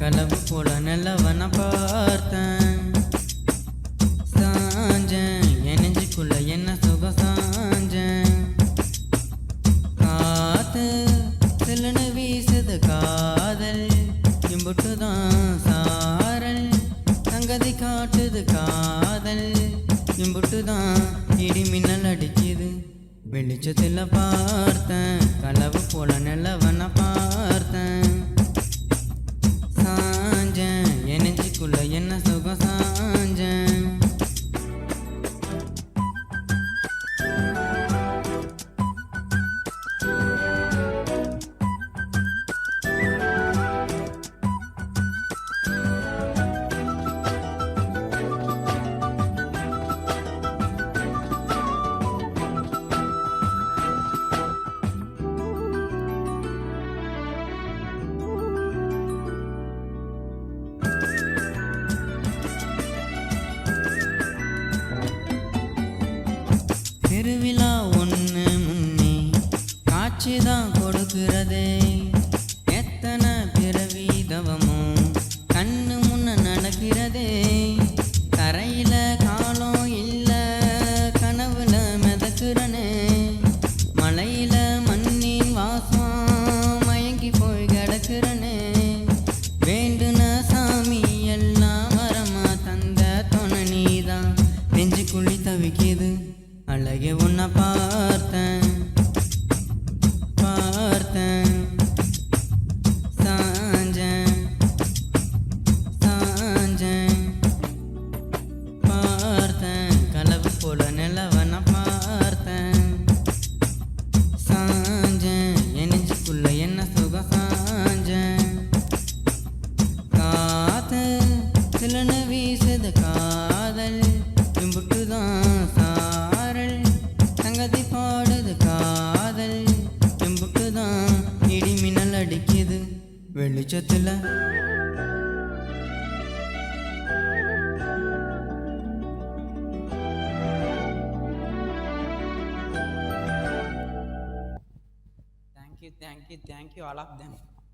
கலவு போல நல்லவன பார்த்தேன். சாஞ்சேன் என் நெஞ்சுக்குள்ள என்ன சுகம் சாஞ்சேன். காத்து சிலுன்னு வீசுது காதல் இம்புட்டுதான் சாரல் சங்கதி காட்டுது காதல் இம்புட்டுதான் இடி மின்னல் அடிக்குது. வெளிச்சத்தில் பார்த்தேன் கலவு போல நல்லவன பார்த்தேன். சாஞ்சேன் என் நெஞ்சுக்குள்ள என்ன சுகம் சாஞ்சேன். திருவிழா ஒன்று முன்னே காட்சிதான் கொடுக்கிறதே. எத்தனை பிறவி தவமும் கண்ணு முன்ன நடக்கிறதே. தரையில காலம் இல்ல கனவுல மிதக்குறனே. மலையில மண்ணின் வாசம் மயங்கி போய் கிடக்குறனே. வேண்டுன சாமி எல்லாம் வரமா தந்த துணை நீதான் நெஞ்சுக்குள்ளி தவிக்குது. அழகே உன்னை பார்த்தேன் பார்த்தேன். சாஞ்சேன் சாஞ்சேன் பார்த்தேன் கலவு போல நிலவன பார்த்தேன். சாஞ்சேன் என் நெஞ்சுக்குள்ள என்ன சுகம் சாஞ்சேன். காத்து சிலுன்னு வீசுது காதல் இம்புட்டுதான் சாரல் சங்கதி பாடுது காதல் இம்புட்டுதான் இடி மின்னல் அடிக்குது வெளிச்சத்துல. Thank you all of them.